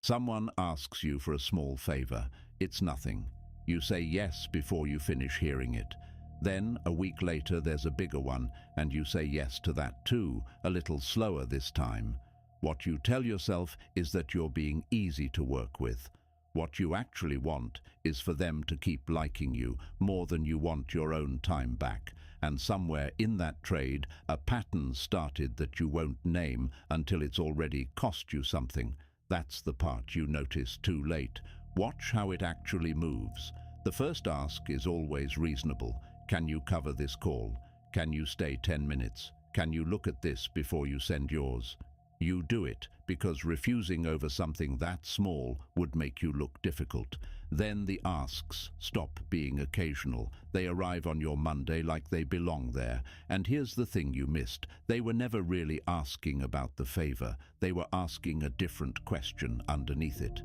Someone asks you for a small favor. It's nothing. You say yes before you finish hearing it. Then, a week later, there's a bigger one, and you say yes to that too, a little slower this time. What you tell yourself is that you're being easy to work with. What you actually want is for them to keep liking you more than you want your own time back. And somewhere in that trade, a pattern started that you won't name until it's already cost you something. That's the part you notice too late. Watch how it actually moves. The first ask is always reasonable. Can you cover this call? Can you stay 10 minutes? Can you look at this before you send yours? You do it because refusing over something that small would make you look difficult. Then the asks stop being occasional. They arrive on your Monday like they belong there. And here's the thing you missed. They were never really asking about the favor. They were asking a different question underneath it.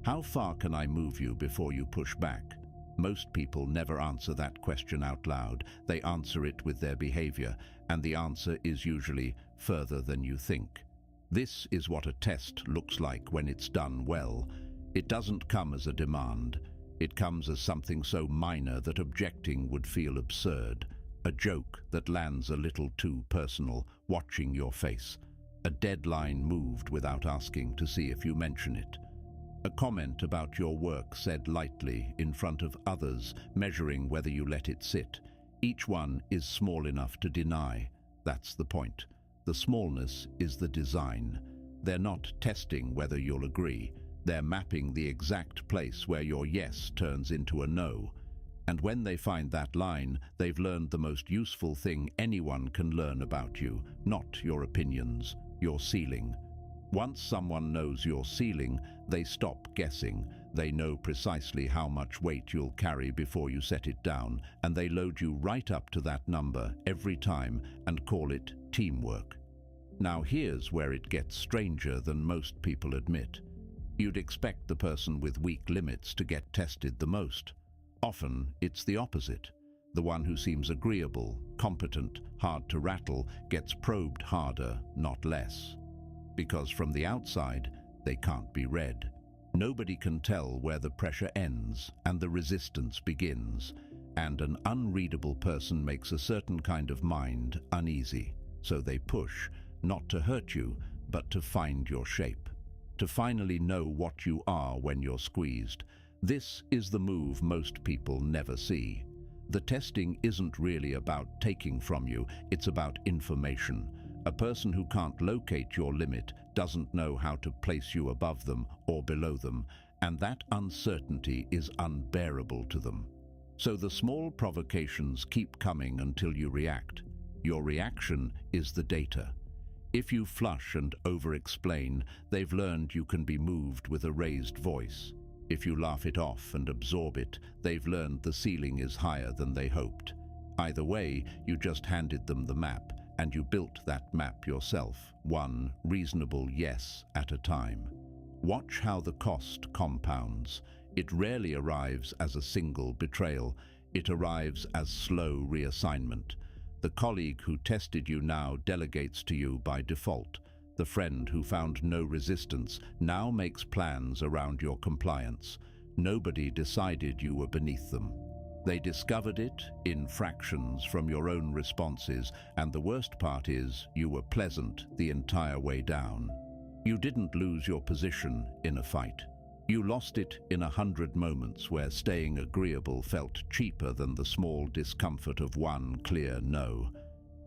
How far can I move you before you push back? Most people never answer that question out loud. They answer it with their behavior, and the answer is usually further than you think. This is what a test looks like when it's done well. It doesn't come as a demand. It comes as something so minor that objecting would feel absurd. A joke that lands a little too personal, watching your face. A deadline moved without asking to see if you mention it. A comment about your work said lightly in front of others, measuring whether you let it sit. Each one is small enough to deny. That's the point. The smallness is the design. They're not testing whether you'll agree. They're mapping the exact place where your yes turns into a no. And when they find that line, they've learned the most useful thing anyone can learn about you, not your opinions, your ceiling. Once someone knows your ceiling, they stop guessing. They know precisely how much weight you'll carry before you set it down, and they load you right up to that number every time and call it teamwork. Now here's where it gets stranger than most people admit. You'd expect the person with weak limits to get tested the most. Often it's the opposite. The one who seems agreeable, competent, hard to rattle gets probed harder, not less. Because from the outside, they can't be read. Nobody can tell where the pressure ends and the resistance begins, and an unreadable person makes a certain kind of mind uneasy. So they push, not to hurt you, but to find your shape, to finally know what you are when you're squeezed. This is the move most people never see. The testing isn't really about taking from you, it's about information. A person who can't locate your limit doesn't know how to place you above them or below them, and that uncertainty is unbearable to them. So the small provocations keep coming until you react. Your reaction is the data. If you flush and over-explain, they've learned you can be moved with a raised voice. If you laugh it off and absorb it, they've learned the ceiling is higher than they hoped. Either way, you just handed them the map, and you built that map yourself, one reasonable yes at a time. Watch how the cost compounds. It rarely arrives as a single betrayal. It arrives as slow reassignment. The colleague who tested you now delegates to you by default. The friend who found no resistance now makes plans around your compliance. Nobody decided you were beneath them. They discovered it in fractions from your own responses, and the worst part is you were pleasant the entire way down. You didn't lose your position in a fight. You lost it in 100 moments where staying agreeable felt cheaper than the small discomfort of one clear no.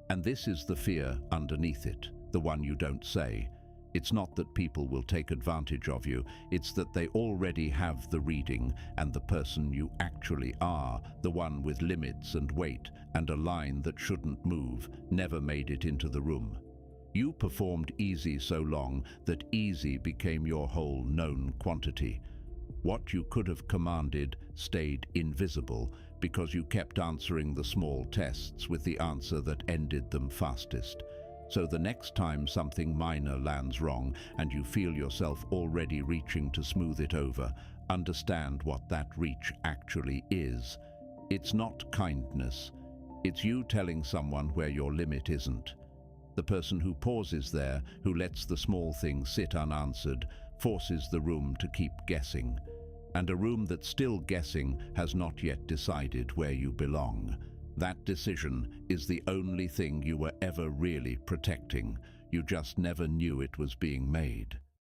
And this is the fear underneath it, the one you don't say. It's not that people will take advantage of you, it's that they already have the reading, and the person you actually are, the one with limits and weight and a line that shouldn't move, never made it into the room. You performed easy so long that easy became your whole known quantity. What you could have commanded stayed invisible because you kept answering the small tests with the answer that ended them fastest. So the next time something minor lands wrong and you feel yourself already reaching to smooth it over, understand what that reach actually is. It's not kindness. It's you telling someone where your limit isn't. The person who pauses there, who lets the small things sit unanswered, forces the room to keep guessing. And a room that's still guessing has not yet decided where you belong. That decision is the only thing you were ever really protecting. You just never knew it was being made.